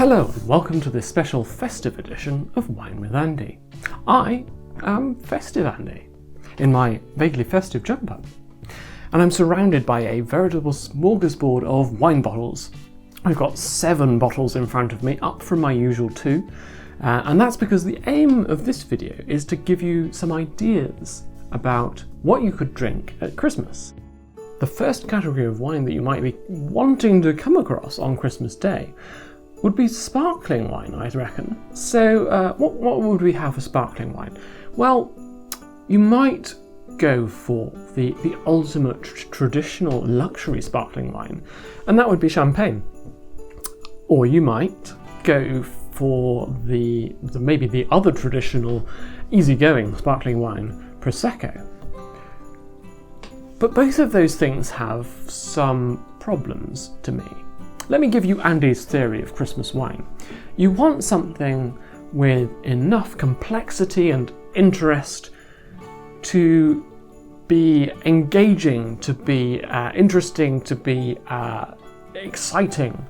Hello and welcome to this special festive edition of Wine with Andy. I am Festive Andy, in my vaguely festive jumper, and I'm surrounded by a veritable smorgasbord of wine bottles. I've got 7 bottles in front of me, up from my usual 2, and that's because the aim of this video is to give you some ideas about what you could drink at Christmas. The first category of wine that you might be wanting to come across on Christmas Day would be sparkling wine, I reckon. So what would we have for sparkling wine? Well, you might go for the ultimate traditional luxury sparkling wine, and that would be champagne. Or you might go for maybe the other traditional easygoing sparkling wine, Prosecco. But both of those things have some problems to me. Let me give you Andy's theory of Christmas wine. You want something with enough complexity and interest to be engaging, to be interesting, to be exciting,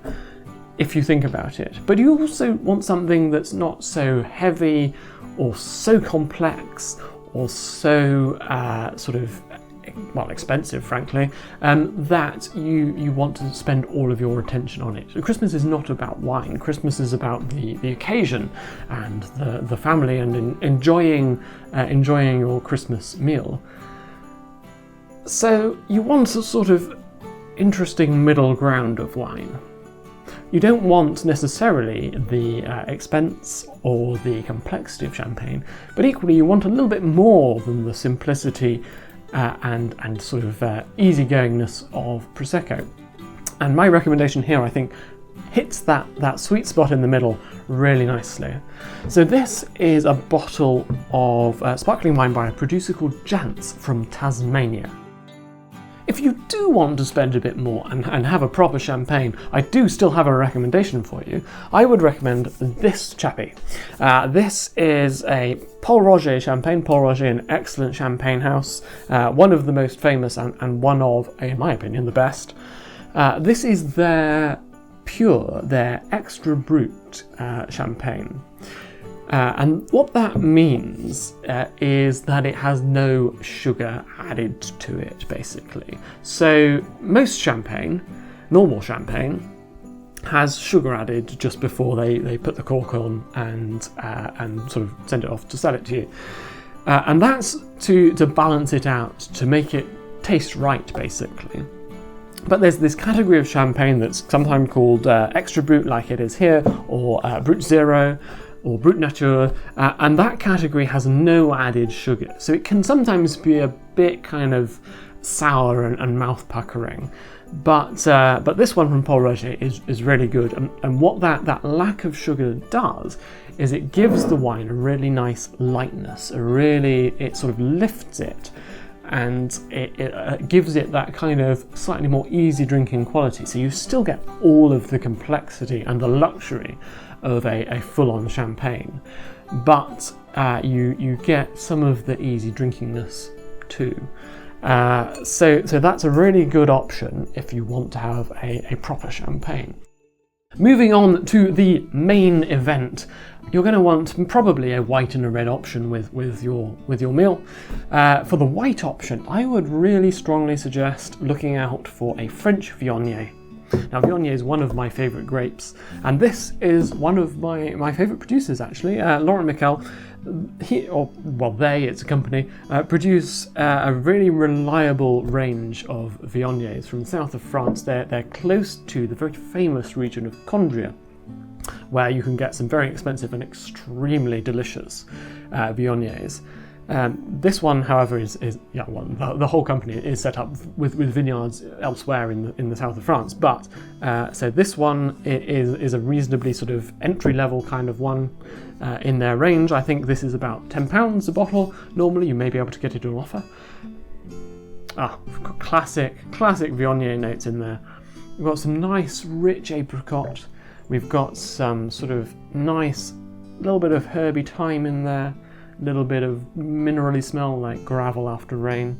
if you think about it. But you also want something that's not so heavy or so complex or so expensive, frankly, that you want to spend all of your attention on it. So Christmas is not about wine. Christmas is about the occasion and the family and enjoying your Christmas meal. So you want a sort of interesting middle ground of wine. You don't want necessarily the expense or the complexity of champagne, but equally you want a little bit more than the simplicity and sort of easygoingness of Prosecco. And my recommendation here, I think, hits that sweet spot in the middle really nicely. So this is a bottle of sparkling wine by a producer called Jantz from Tasmania. If you do want to spend a bit more and have a proper champagne, I do still have a recommendation for you. I would recommend this chappy. This is a Pol Roger champagne. Pol Roger, an excellent champagne house, one of the most famous and one of, in my opinion, the best. This is their pure, their extra brut champagne. And what that means is that it has no sugar added to it, basically. So most champagne, normal champagne, has sugar added just before they put the cork on and sort of send it off to sell it to you. And that's to balance it out, to make it taste right, basically. But there's this category of champagne that's sometimes called extra brut, like it is here, or brut zero, or brut nature, and that category has no added sugar. So it can sometimes be a bit kind of sour and mouth puckering. But this one from Pol Roger is really good. And what that lack of sugar does is it gives the wine a really nice lightness. It sort of lifts it, and it gives it that kind of slightly more easy drinking quality. So you still get all of the complexity and the luxury of a full-on champagne, but you get some of the easy drinkingness too. So that's a really good option if you want to have a proper champagne. Moving on to the main event, you're going to want probably a white and a red option with your meal. For the white option, I would really strongly suggest looking out for a French Viognier. Now, Viognier is one of my favourite grapes, and this is one of my favourite producers, actually. Laurent Michel, it's a company, produce a really reliable range of Viogniers from the south of France. They're close to the very famous region of Condrieu, where you can get some very expensive and extremely delicious Viogniers. This one, however, the whole company is set up with vineyards elsewhere in the south of France. But so this one is a reasonably sort of entry-level kind of one in their range. I think this is about £10 a bottle. Normally, you may be able to get it on offer. We've got classic Viognier notes in there. We've got some nice, rich apricot. We've got some sort of nice, little bit of herby thyme in there. Little bit of minerally smell like gravel after rain.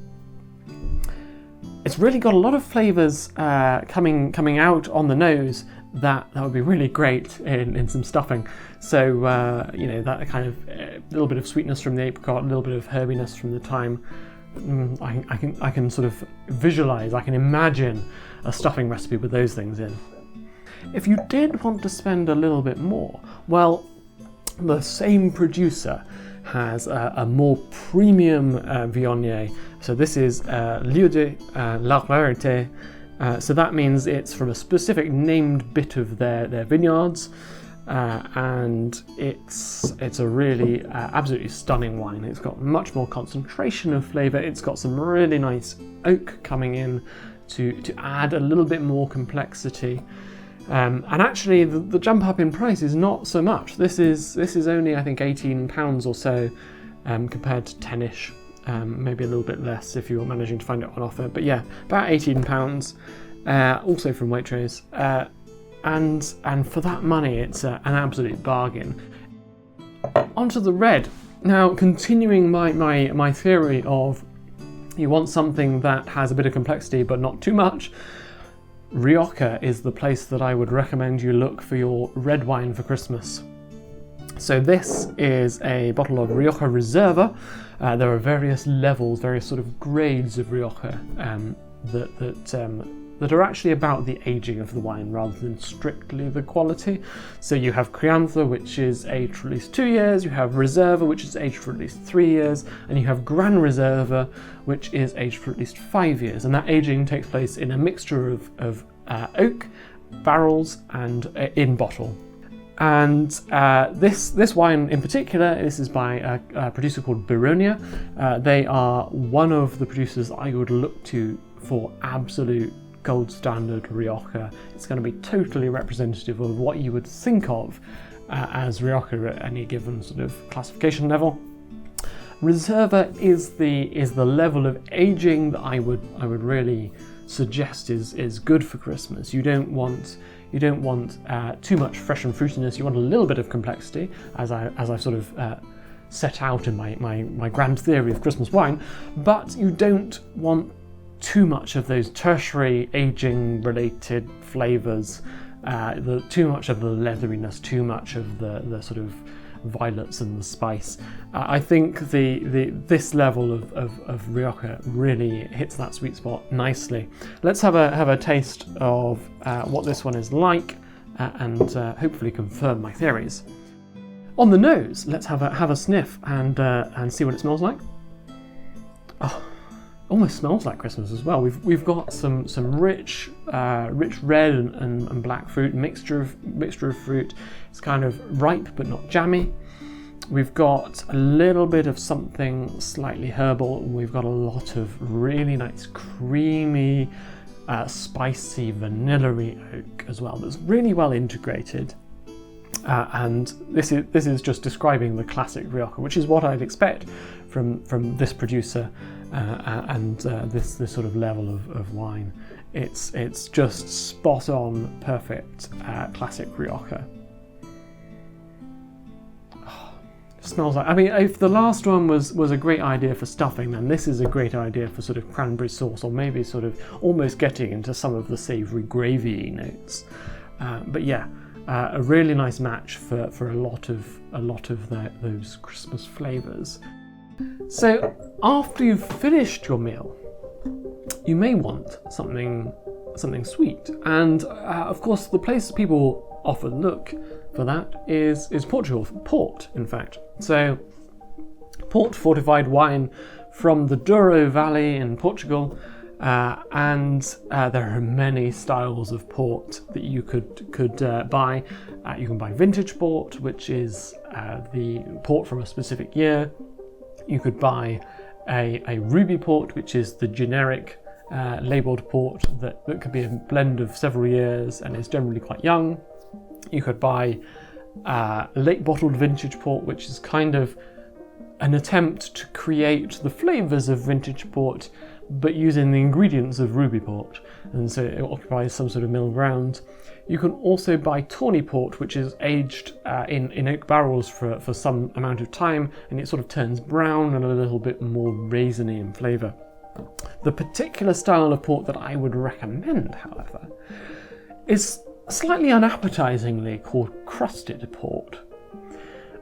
It's really got a lot of flavours coming out on the nose that would be really great in some stuffing. So that kind of little bit of sweetness from the apricot, a little bit of herbiness from the thyme. I can sort of visualize, I can imagine a stuffing recipe with those things in. If you did want to spend a little bit more, well, the same producer has a more premium Viognier. So this is Lieu de la Rarité. So that means it's from a specific named bit of their vineyards, and it's a really absolutely stunning wine. It's got much more concentration of flavour. It's got some really nice oak coming in to add a little bit more complexity. And actually, the jump up in price is not so much. This is only, I think, £18 or so, compared to 10ish, maybe a little bit less if you're managing to find it on offer. But yeah, about £18, also from Waitrose, and for that money, it's an absolute bargain. Onto the red. Now, continuing my theory of you want something that has a bit of complexity but not too much, Rioja is the place that I would recommend you look for your red wine for Christmas. So this is a bottle of Rioja Reserva. There are various levels, various sort of grades of Rioja that are actually about the aging of the wine rather than strictly the quality. So you have Crianza, which is aged for at least 2 years, you have Reserva, which is aged for at least 3 years, and you have Gran Reserva, which is aged for at least 5 years. And that aging takes place in a mixture of oak, barrels, and in bottle. And this wine in particular, this is by a producer called Bironia. They are one of the producers I would look to for absolute gold standard Rioja. It's going to be totally representative of what you would think of as Rioja at any given sort of classification level. Reserva is the level of aging that I would really suggest is good for Christmas. You don't want too much fresh and fruitiness. You want a little bit of complexity, as I've sort of set out in my grand theory of Christmas wine, but you don't want too much of those tertiary aging related flavours, too much of the leatheriness, too much of the sort of violets and the spice. I think this level of Rioja really hits that sweet spot nicely. Let's have a taste of what this one is like, and hopefully confirm my theories. On the nose, let's have a sniff and see what it smells like. Oh, almost smells like Christmas as well. We've got some rich red and black fruit, mixture of fruit. It's kind of ripe but not jammy. We've got a little bit of something slightly herbal, and we've got a lot of really nice creamy, spicy, vanilla-y oak as well. That's really well integrated. And this is just describing the classic Rioja, which is what I'd expect from this producer and this sort of level of wine. It's just spot on, perfect classic Rioja. Oh, smells like. I mean, if the last one was a great idea for stuffing, then this is a great idea for sort of cranberry sauce, or maybe sort of almost getting into some of the savoury gravy notes. But yeah. A really nice match for a lot of those Christmas flavours. So after you've finished your meal, you may want something sweet, and of course the place people often look for that is Portugal, port in fact. So port fortified wine from the Douro Valley in Portugal. And there are many styles of port that you could buy. You can buy vintage port, which is the port from a specific year. You could buy a ruby port, which is the generic labelled port that could be a blend of several years and is generally quite young. You could buy late bottled vintage port, which is kind of an attempt to create the flavours of vintage port but using the ingredients of ruby port, and so it occupies some sort of middle ground. You can also buy tawny port, which is aged in oak barrels for some amount of time, and it sort of turns brown and a little bit more raisiny in flavour. The particular style of port that I would recommend, however, is slightly unappetizingly called crusted port.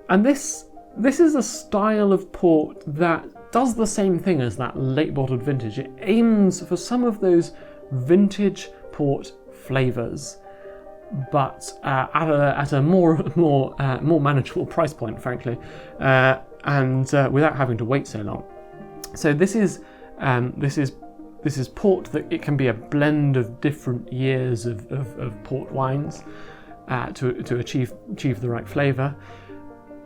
And this is a style of port that does the same thing as that late bottled vintage. It aims for some of those vintage port flavours, but at a more manageable price point, frankly, and without having to wait so long. So this is port that it can be a blend of different years of port wines to achieve the right flavour,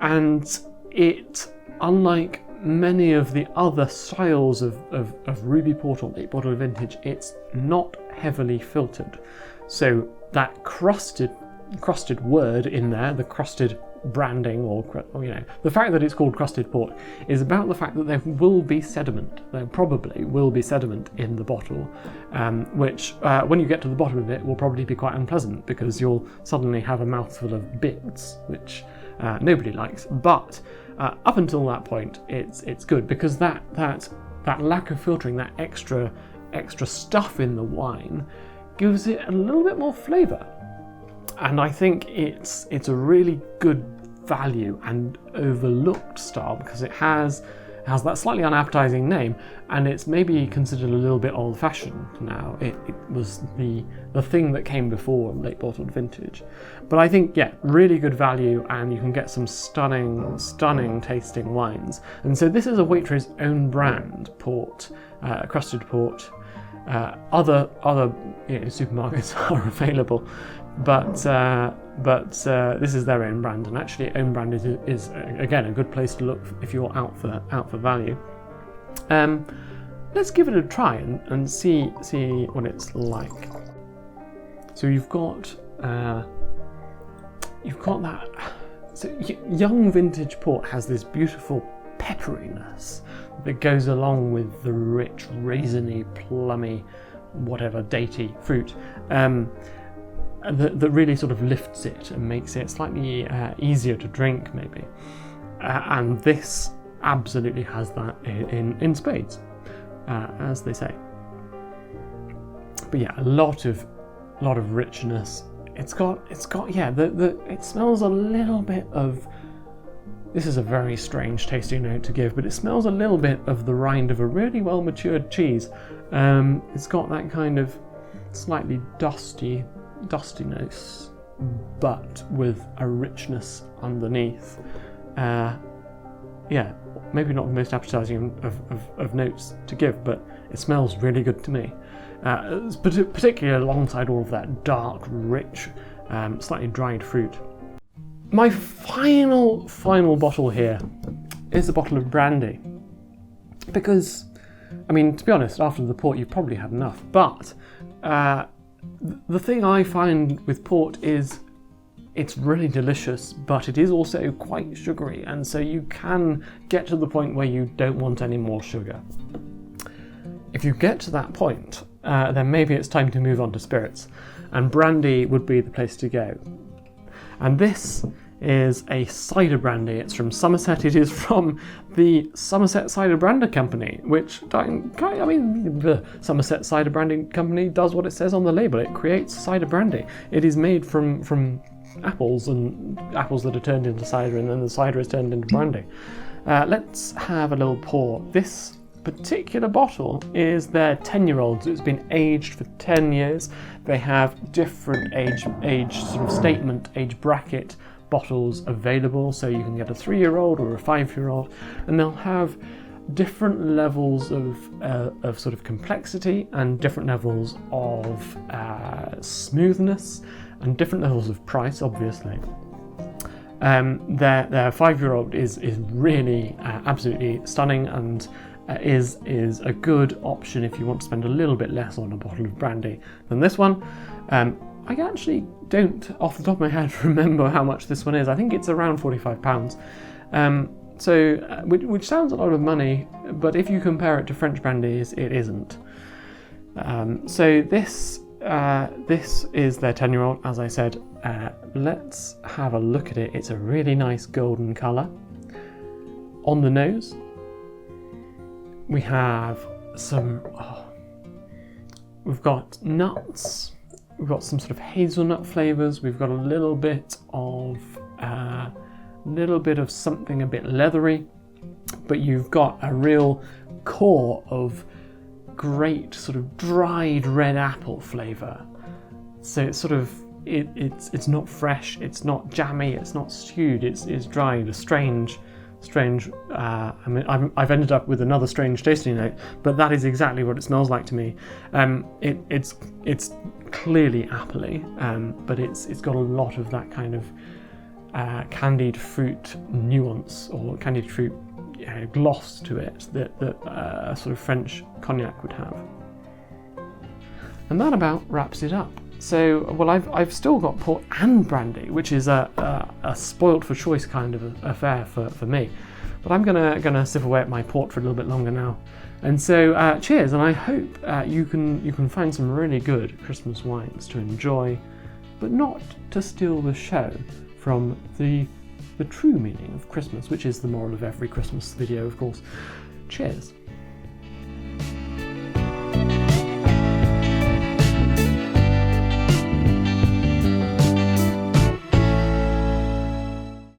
and it, unlike many of the other styles of ruby port or late bottled vintage, it's not heavily filtered. So that crusted word in there, the crusted branding, or the fact that it's called crusted port is about the fact that there will be sediment. There probably will be sediment in the bottle, which when you get to the bottom of it will probably be quite unpleasant, because you'll suddenly have a mouthful of bits, which nobody likes. But up until that point, it's good, because that lack of filtering, that extra stuff in the wine, gives it a little bit more flavour. And I think it's a really good value and overlooked style, because it has that slightly unappetizing name, and it's maybe considered a little bit old-fashioned now. It was the thing that came before late bottled vintage. But I think, yeah, really good value, and you can get some stunning tasting wines. And so this is a Waitrose own brand port, crusted port. Other supermarkets are available, but this is their own brand, and actually own brand is again a good place to look if you're out for value. Let's give it a try and see what it's like. So you've got that. So young vintage port has this beautiful pepperiness that goes along with the rich, raisiny, plummy, whatever, datey fruit, that really sort of lifts it and makes it slightly easier to drink, maybe. And this absolutely has that in spades, as they say. But yeah, a lot of richness. It smells a little bit of. This is a very strange tasting note to give, but it smells a little bit of the rind of a really well matured cheese. It's got that kind of slightly dustiness, but with a richness underneath. Maybe not the most appetizing of notes to give, but it smells really good to me. Particularly alongside all of that dark, rich, slightly dried fruit. My final bottle here is a bottle of brandy, because, I mean, to be honest, after the port you've probably had enough, but the thing I find with port is it's really delicious, but it is also quite sugary, and so you can get to the point where you don't want any more sugar. If you get to that point, then maybe it's time to move on to spirits, and brandy would be the place to go. And this is a cider brandy. It's from Somerset. It is from the Somerset Cider Brandy Company, which, the Somerset Cider Brandy Company does what it says on the label. It creates cider brandy. It is made from apples, and apples that are turned into cider, and then the cider is turned into brandy. Let's have a little pour. This particular bottle is their 10-year-old. So it's been aged for 10 years. They have different age sort of statement, age bracket bottles available, so you can get a 3-year-old or a 5-year-old, and they'll have different levels of sort of complexity, and different levels of smoothness, and different levels of price, obviously. Their 5-year-old is really absolutely stunning, and is a good option if you want to spend a little bit less on a bottle of brandy than this one. I actually don't, off the top of my head, remember how much this one is. I think it's around £45. Which sounds a lot of money, but if you compare it to French brandies, it isn't. So this is their 10-year-old, as I said. Let's have a look at it. It's a really nice golden colour. On the nose, we have we've got nuts, we've got some sort of hazelnut flavours. We've got a little bit of something a bit leathery, but you've got a real core of great sort of dried red apple flavour. So it's sort of it's not fresh, it's not jammy, it's not stewed, it's dried. A strange. I mean, I've ended up with another strange tasting note, but that is exactly what it smells like to me. It's clearly appley, but it's got a lot of that kind of candied fruit nuance or candied fruit gloss to it that a sort of French cognac would have. And that about wraps it up. So, well, I've still got port and brandy, which is a spoilt for choice kind of affair for me. But I'm gonna sip away at my port for a little bit longer now. And so, cheers, and I hope you can find some really good Christmas wines to enjoy, but not to steal the show from the true meaning of Christmas, which is the moral of every Christmas video, of course. Cheers.